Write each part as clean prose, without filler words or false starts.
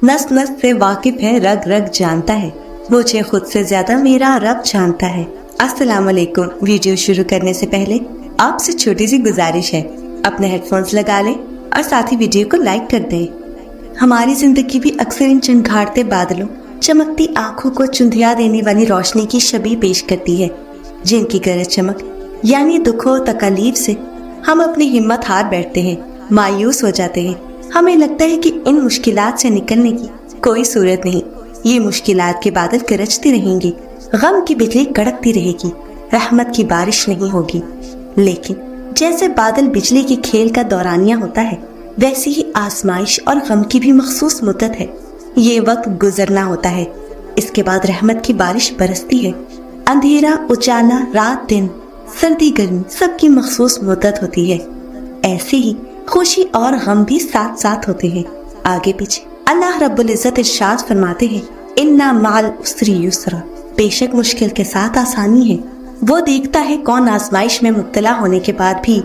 नस नस से वाकिफ है, रग रग जानता है, मुझे खुद से ज्यादा मेरा रब जानता है। अस्सलाम वालेकुम। वीडियो शुरू करने से पहले आपसे छोटी सी गुजारिश है, अपने हेडफोन्स लगा लें और साथ ही वीडियो को लाइक कर दें। हमारी जिंदगी भी अक्सर इन चमगादड़ते बादलों, चमकती आंखों को चुंधिया देने वाली रोशनी की शबीह पेश करती है, जिनकी गरज चमक यानी दुखों तकलीफ से हम अपनी हिम्मत हार बैठते हैं, मायूस हो जाते हैं। हमें लगता है कि इन मुश्किलात से निकलने की कोई सूरत नहीं, ये मुश्किलात के बादल गरजते रहेंगे, गम की बिजली कड़कती रहेगी, रहमत की बारिश नहीं होगी। लेकिन जैसे बादल बिजली के खेल का दौरानिया होता है, वैसी ही आजमाइश और गम की भी मखसूस मुद्दत है। ये वक्त गुजरना होता है, इसके बाद रहमत की बारिश बरसती है। अंधेरा उजाला, रात दिन, सर्दी गर्मी, सबकी मखसूस मुद्दत होती है। ऐसे ही खुशी और गम भी साथ साथ होते हैं, आगे पीछे। अल्लाह रब्बुल इज्जत इरशाद फरमाते हैं, इन्ना माल उसरी युसरा, बेशक मुश्किल के साथ आसानी है। वो देखता है कौन आजमाइश में मुब्तला होने के बाद भी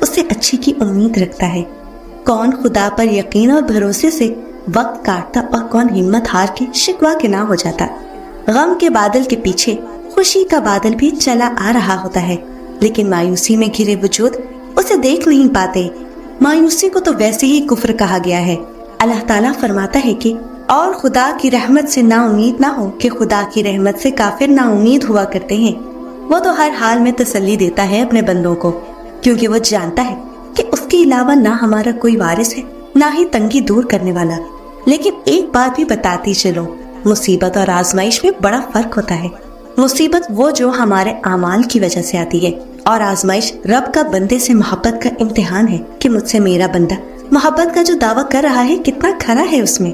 उससे अच्छी की उम्मीद रखता है, कौन खुदा पर यकीन और भरोसे से वक्त काटता और कौन हिम्मत हार के शिकवा के ना हो जाता। गम के बादल के पीछे खुशी का बादल भी चला आ रहा होता है, लेकिन मायूसी में घिरे वजूद उसे देख नहीं पाते। मायूसी को तो वैसे ही कुफ्र कहा गया है। अल्लाह ताला फरमाता है कि और खुदा की रहमत से ना उम्मीद ना हो कि खुदा की रहमत से काफिर ना उम्मीद हुआ करते हैं। वो तो हर हाल में तसल्ली देता है अपने बंदों को, क्योंकि वो जानता है कि उसके अलावा ना हमारा कोई वारिस है, ना ही तंगी दूर करने वाला। लेकिन एक बात भी बताती चलो, मुसीबत और आजमाइश में बड़ा फर्क होता है। मुसीबत वो जो हमारे आमाल की वजह से आती है, और आजमाइश रब का बंदे से मोहब्बत का इम्तिहान है कि मुझसे मेरा बंदा मोहब्बत का जो दावा कर रहा है कितना खरा है उसमें।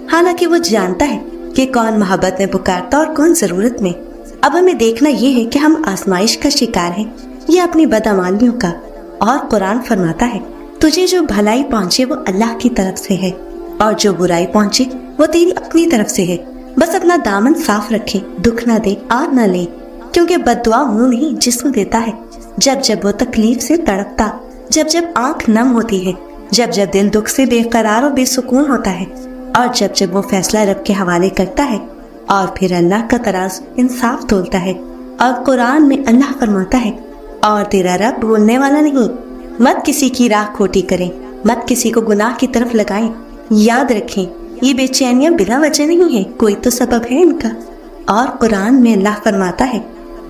हालांकि वो जानता है कि कौन मोहब्बत में पुकारता और कौन जरूरत में। अब हमें देखना ये है कि हम आजमाइश का शिकार हैं या अपनी बदअमालियों का। और कुरान फरमाता है, तुझे जो भलाई पहुंचे वो अल्लाह की तरफ से है, और जो बुराई पहुंचे वो तेरी अपनी तरफ से है। बस अपना दामन साफ रखे, दुख ना दे और ना ले, क्योंकि बद्दुआ मुंह नहीं जिस्म देता है। जब जब वो तकलीफ से तड़पता, जब जब आंख नम होती है, जब जब दिल दुख से बेकरार और बेसुकून होता है, और जब जब वो फैसला रब के हवाले करता है, और फिर अल्लाह का तराज इंसाफ तोलता है। और कुरान में अल्लाह फरमाता है, और तेरा रब भूलने वाला नहीं, मत किसी की राह खोटी करें, मत किसी को गुनाह की तरफ लगाएं। याद रखें, ये बेचैनियां बिना वजह नहीं है, कोई तो सबब है इनका। और कुरान में अल्लाह फरमाता है,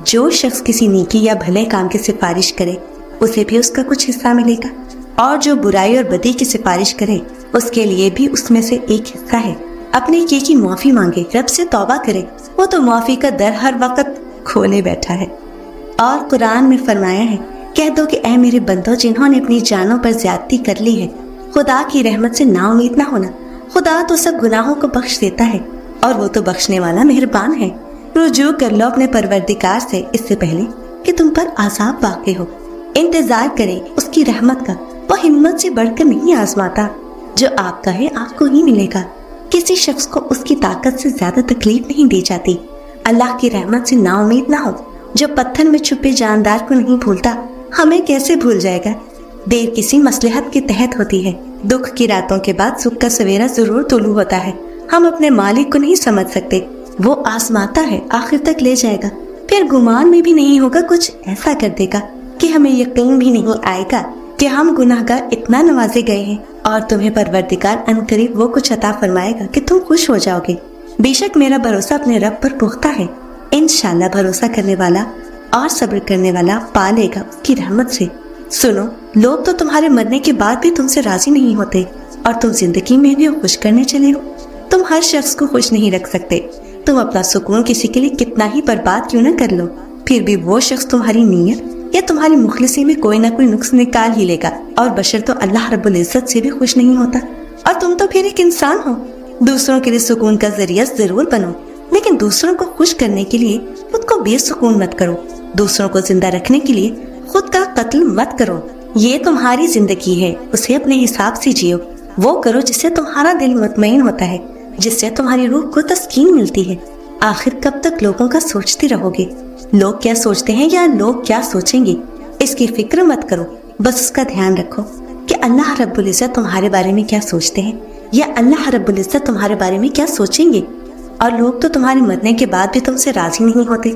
जो शख्स किसी नेकी या भले काम की सिफारिश करे उसे भी उसका कुछ हिस्सा मिलेगा, और जो बुराई और बदी की सिफारिश करे उसके लिए भी उसमें से एक हिस्सा है। अपने किए की माफी मांगे, रब से तौबा करे, वो तो माफी का दर हर वक्त खोले बैठा है। और कुरान में फरमाया है, कह दो कि ऐ मेरे बंदों जिन्होंने अपनी जानों पर ज्यादती कर ली है, खुदा की रहमत से ना उम्मीद ना होना। खुदा तो सब गुनाहों को बख्श देता है, और वो तो बख्शने वाला मेहरबान है। रुजू कर लो अपने परवरदिगार से इससे पहले कि तुम पर आज़ाब वाक़े हो। इंतजार करें उसकी रहमत का, वो हिम्मत से बढ़कर नहीं आजमाता। जो आपका है आपको ही मिलेगा। किसी शख्स को उसकी ताकत से ज्यादा तकलीफ नहीं दी जाती। अल्लाह की रहमत से ना उम्मीद ना हो। जो पत्थर में छुपे जानदार को नहीं भूलता, हमें कैसे भूल जाएगा। देर किसी मसलहत के तहत होती है। दुख की रातों के बाद सुख का सवेरा जरूर तुलू होता है। हम अपने मालिक को नहीं समझ सकते, वो आजमाता है, आखिर तक ले जाएगा। फिर गुमान में भी नहीं होगा, कुछ ऐसा कर देगा कि हमें यकीन भी नहीं आएगा कि हम गुनाहगार इतना नवाजे गए हैं, और तुम्हें परवरदिगार अनकरीब वो कुछ अता फरमाएगा कि तुम खुश हो जाओगे। बेशक मेरा भरोसा अपने रब पर पुख्ता है। इंशाल्लाह भरोसा करने वाला और सब्र करने वाला पा लेगा उसकी रहमत से। सुनो, लोग तो तुम्हारे मरने के बाद भी तुमसे राजी नहीं होते, और तुम जिंदगी में भी खुश करने चले हो। तुम हर शख्स को खुश नहीं रख सकते। तुम अपना सुकून किसी के लिए कितना ही बर्बाद क्यों न कर लो, फिर भी वो शख्स तुम्हारी नीयत या तुम्हारी मुखलिसी में कोई ना कोई नुक्स निकाल ही लेगा। और बशर तो अल्लाह रब्बुल इज्जत से भी खुश नहीं होता, और तुम तो फिर एक इंसान हो। दूसरों के लिए सुकून का जरिया जरूर बनो, लेकिन दूसरों को खुश करने के लिए खुद को बेसुकून मत करो। दूसरों को जिंदा रखने के लिए खुद का कत्ल मत करो। ये तुम्हारी जिंदगी है, उसे अपने हिसाब से जियो। वो करो जिससे तुम्हारा दिल मुतमईन होता है, जिससे तुम्हारी रूह को तस्कीन मिलती है। आखिर कब तक लोगों का सोचते रहोगे? लोग क्या सोचते हैं या लोग क्या सोचेंगे, इसकी फिक्र मत करो। बस उसका ध्यान रखो कि अल्लाह रब्बुल इज्जत तुम्हारे बारे में क्या सोचते हैं। یا اللہ رب العزت تمہارے بارے میں کیا سوچیں گے؟ اور لوگ تو تمہارے مرنے کے بعد بھی تم سے راضی نہیں ہوتے،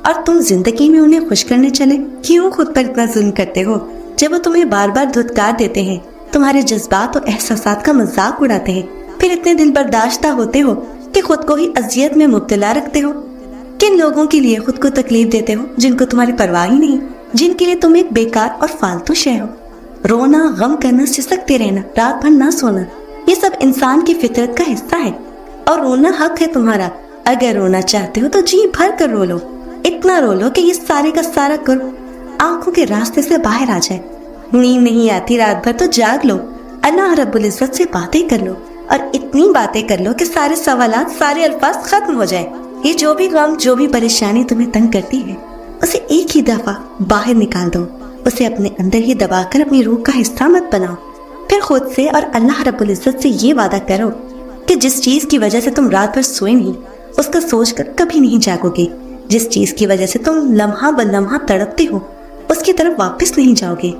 اور تم زندگی میں انہیں خوش کرنے چلے کیوں خود پر اتنا ظلم کرتے ہو؟ جب وہ تمہیں بار بار دھتکار دیتے ہیں، تمہارے جذبات اور احساسات کا مذاق اڑاتے ہیں، پھر اتنے دل برداشتہ ہوتے ہو کہ خود کو ہی اذیت میں مبتلا رکھتے ہو۔ کن لوگوں کے لیے خود کو تکلیف دیتے ہو جن کو تمہاری پرواہ ہی نہیں، جن کے لیے تم ایک بیکار اور فالتو شے ہو؟ رونا، غم کرنا، سسکتے رہنا، رات بھر نہ سونا، یہ سب انسان کی فطرت کا حصہ ہے، اور رونا حق ہے تمہارا۔ اگر رونا چاہتے ہو تو جی بھر کر رو لو، اتنا رو لو کہ یہ سارے کا سارا کرو آنکھوں کے راستے سے باہر آ جائے۔ نیند نہیں آتی رات بھر تو جاگ لو، اللہ رب العزت سے باتیں کر لو، اور اتنی باتیں کر لو کہ سارے سوالات، سارے الفاظ ختم ہو جائے۔ یہ جو بھی غم، جو بھی پریشانی تمہیں تنگ کرتی ہے، اسے ایک ہی دفعہ باہر نکال دو، اسے اپنے اندر ہی دبا کر اپنی روح کا حصہ مت بناؤ۔ پھر خود سے اور اللہ رب العزت سے یہ وعدہ کرو کہ جس چیز کی وجہ سے تم رات بھر سوئے نہیں، اس کا سوچ کر کبھی نہیں جاگو گے۔ جس چیز کی وجہ سے تم لمحہ بلمحہ تڑپتے ہو، اس کی طرف واپس نہیں جاؤ گے۔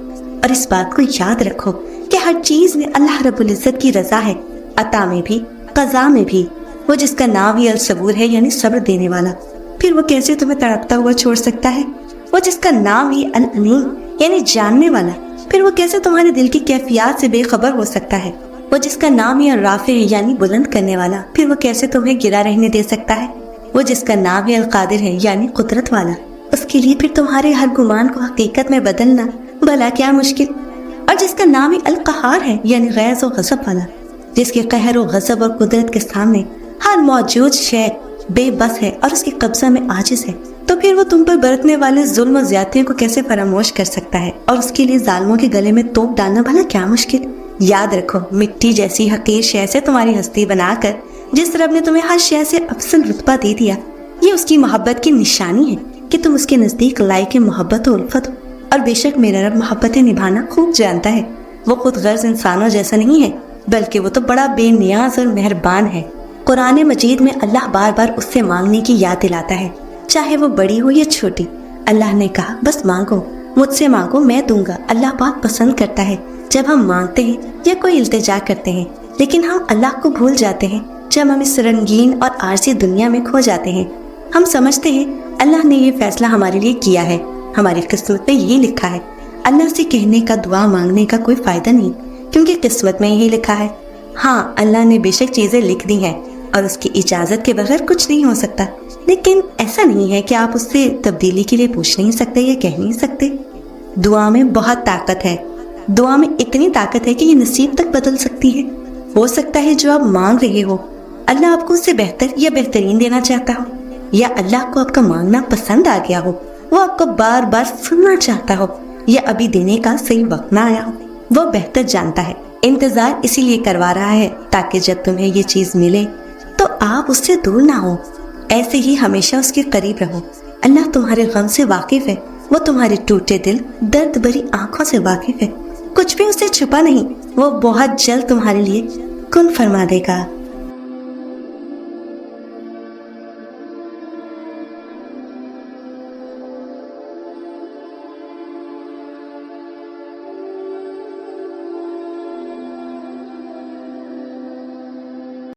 اور اس بات کو یاد رکھو کہ ہر چیز میں اللہ رب العزت کی رضا ہے، عطا میں بھی، قضا میں بھی۔ وہ جس کا نام ہی الصبور ہے، یعنی صبر دینے والا، پھر وہ کیسے تمہیں تڑپتا ہوا چھوڑ سکتا ہے؟ وہ جس کا نام ہی العلیم یعنی جاننے والا، پھر وہ کیسے تمہارے دل کی کیفیات سے بے خبر ہو سکتا ہے؟ وہ جس کا نام ہی الرافع ہے یعنی بلند کرنے والا، پھر وہ کیسے تمہیں گرا رہنے دے سکتا ہے؟ وہ جس کا نام ہی القادر ہے یعنی قدرت والا، اس کے لیے پھر تمہارے ہر گمان کو حقیقت میں بدلنا بھلا کیا مشکل؟ اور جس کا نام ہی القہار ہے یعنی غیظ و غضب والا، جس کے قہر و غضب اور قدرت کے سامنے ہر موجود شے بے بس ہے اور اس کے قبضہ میں عاجز ہے، تو پھر وہ تم پر برتنے والے ظلم و زیادتیوں کو کیسے فراموش کر سکتا ہے؟ اور اس کے لیے ظالموں کے گلے میں توپ ڈالنا بھلا کیا مشکل؟ یاد رکھو، مٹی جیسی حقیر شے سے تمہاری ہستی بنا کر جس رب نے تمہیں ہر شے سے افضل رتبہ دے دیا، یہ اس کی محبت کی نشانی ہے کہ تم اس کے نزدیک لائق محبت و الفت ہو۔ اور بے شک میرا رب محبتیں نبھانا خوب جانتا ہے، وہ خود غرض انسانوں جیسا نہیں ہے، بلکہ وہ تو بڑا بے نیاز اور مہربان ہے۔ قرآن مجید میں اللہ بار بار اس سے مانگنے کی یاد دلاتا ہے، چاہے وہ بڑی ہو یا چھوٹی۔ اللہ نے کہا بس مانگو، مجھ سے مانگو میں دوں گا۔ اللہ پاک پسند کرتا ہے جب ہم مانگتے ہیں یا کوئی التجا کرتے ہیں، لیکن ہم اللہ کو بھول جاتے ہیں جب ہم اس رنگین اور عارضی دنیا میں کھو جاتے ہیں۔ ہم سمجھتے ہیں اللہ نے یہ فیصلہ ہمارے لیے کیا ہے، ہماری قسمت میں یہی لکھا ہے۔ اللہ سے کہنے کا، دعا مانگنے کا کوئی فائدہ نہیں، کیونکہ قسمت میں یہی لکھا ہے۔ ہاں، اللہ نے بے شک چیزیں لکھ دی ہیں اور اس کی اجازت کے بغیر کچھ نہیں ہو سکتا، لیکن ایسا نہیں ہے کہ آپ اس سے تبدیلی کے لیے پوچھ نہیں سکتے یا کہہ نہیں سکتے۔ دعا میں بہت طاقت ہے، دعا میں اتنی طاقت ہے کہ یہ نصیب تک بدل سکتی ہے۔ ہو سکتا ہے جو آپ مانگ رہے ہو اللہ آپ کو اس سے بہتر یا بہترین دینا چاہتا ہو، یا اللہ کو آپ کا مانگنا پسند آ گیا ہو، وہ آپ کو بار بار سننا چاہتا ہو، یا ابھی دینے کا صحیح وقت نہ آیا ہو۔ وہ بہتر جانتا ہے، انتظار اسی لیے کروا رہا ہے تاکہ جب تمہیں یہ چیز ملے تو آپ اس سے دور نہ ہو، ایسے ہی ہمیشہ اس کے قریب رہو۔ اللہ تمہارے غم سے واقف ہے، وہ تمہارے ٹوٹے دل، درد بھری آنکھوں سے واقف ہے، کچھ بھی اسے چھپا نہیں، وہ بہت جلد تمہارے لیے کن فرما دے گا۔